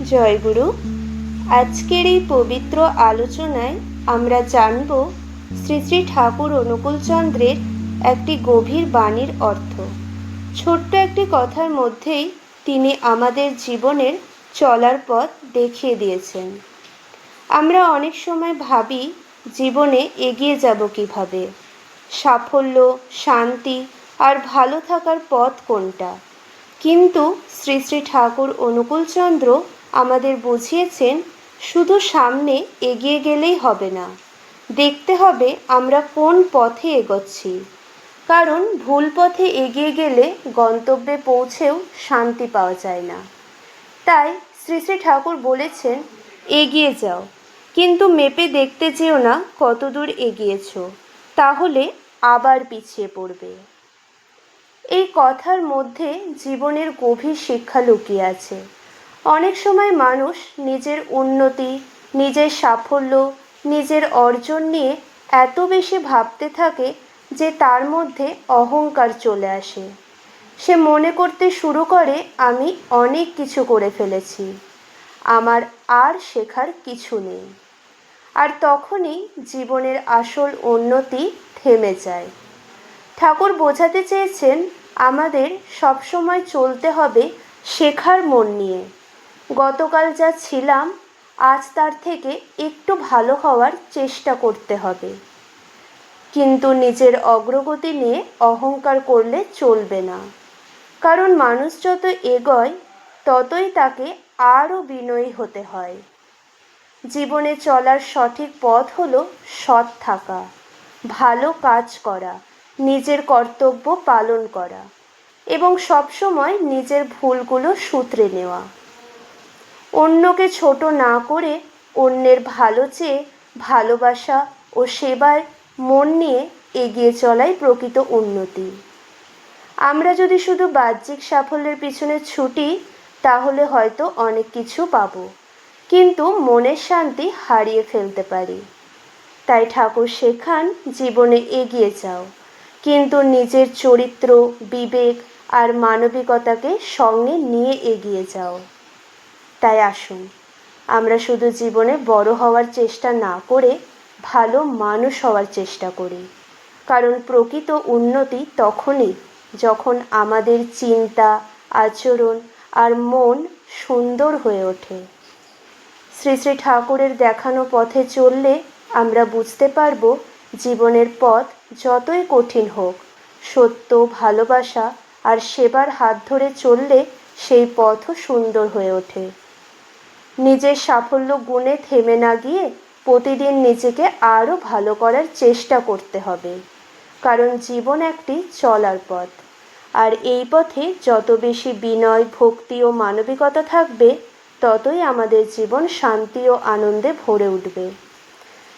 জয় গুরু। আজকের এই পবিত্র আলোচনায় আমরা জানব শ্রী শ্রী ঠাকুর অনুকূলচন্দ্রের একটি গভীর বাণীর অর্থ। ছোট্ট একটি কথার মধ্যেই তিনি আমাদের জীবনের চলার পথ দেখিয়ে দিয়েছেন। আমরা অনেক সময় ভাবি জীবনে এগিয়ে যাব কিভাবে, সাফল্য, শান্তি আর ভালো থাকার পথ কোনটা। কিন্তু শ্রী শ্রী ঠাকুর অনুকূলচন্দ্র আমাদের বুঝিয়েছেন শুধু সামনে এগিয়ে গেলেই হবে না, দেখতে হবে আমরা কোন পথে এগোচ্ছি। কারণ ভুল পথে এগিয়ে গেলে গন্তব্যে পৌঁছেও শান্তি পাওয়া যায় না। তাই শ্রী শ্রী ঠাকুর বলেছেন, এগিয়ে যাও, কিন্তু মেপে দেখতে যেও না কত দূর এগিয়েছ, তাহলে আবার পিছিয়ে পড়বে। এই কথার মধ্যে জীবনের গভীর শিক্ষা লুকিয়ে আছে। অনেক সময় মানুষ নিজের উন্নতি, নিজের সাফল্য, নিজের অর্জন নিয়ে এত বেশি ভাবতে থাকে যে তার মধ্যে অহংকার চলে আসে। সে মনে করতে শুরু করে, আমি অনেক কিছু করে ফেলেছি, আমার আর শেখার কিছু নেই। আর তখনই জীবনের আসল উন্নতি থেমে যায়। ঠাকুর বোঝাতে চেয়েছেন আমাদের সবসময় চলতে হবে শেখার মন নিয়ে। গতকাল যা ছিলাম আজ তার থেকে একটু ভালো হওয়ার চেষ্টা করতে হবে। কিন্তু নিজের অগ্রগতি নিয়ে অহংকার করলে চলবে না। কারণ মানুষ যত এগোয় ততই তাকে আরও বিনয়ী হতে হয়। জীবনে চলার সঠিক পথ হলো সৎ থাকা, ভালো কাজ করা, নিজের কর্তব্য পালন করা এবং সবসময় নিজের ভুলগুলো শুধরে নেওয়া। অন্যকে ছোট না করে অন্যের ভালো চেয়ে ভালোবাসা ও সেবায় মন নিয়ে এগিয়ে চলাই প্রকৃত উন্নতি। আমরা যদি শুধু বাহ্যিক সাফল্যের পিছনে ছুটি তাহলে হয়তো অনেক কিছু পাবো, কিন্তু মনের শান্তি হারিয়ে ফেলতে পারি। তাই ঠাকুর শেখান, জীবনে এগিয়ে যাও, কিন্তু নিজের চরিত্র, বিবেক আর মানবিকতাকে সঙ্গে নিয়ে এগিয়ে যাও। তাই আসুন আমরা শুধু জীবনে বড় হওয়ার চেষ্টা না করে ভালো মানুষ হওয়ার চেষ্টা করি। কারণ প্রকৃত উন্নতি তখনই যখন আমাদের চিন্তা, আচরণ আর মন সুন্দর হয়ে ওঠে। শ্রী শ্রী ঠাকুরের দেখানো পথে চললে আমরা বুঝতে পারব জীবনের পথ যতই কঠিন হোক, সত্য, ভালোবাসা আর সেবার হাত ধরে চললে সেই পথও সুন্দর হয়ে ওঠে। নিজের সাফল্য গুণে থেমে না গিয়ে প্রতিদিন নিজেকে আরও ভালো করার চেষ্টা করতে হবে। কারণ জীবন একটি চলার পথ, আর এই পথে যত বেশি বিনয়, ভক্তি ও মানবিকতা থাকবে ততই আমাদের জীবন শান্তি ও আনন্দে ভরে উঠবে।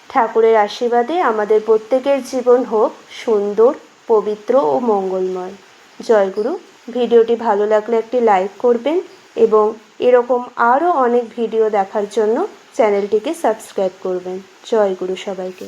ঠাকুরের আশীর্বাদে আমাদের প্রত্যেকের জীবন হোক সুন্দর, পবিত্র ও মঙ্গলময়। জয়গুরু। ভিডিওটি ভালো লাগলে একটি লাইক করবেন এবং এরকম আরও অনেক ভিডিও দেখার জন্য চ্যানেলটিকে সাবস্ক্রাইব করবেন। জয়গুরু সবাইকে।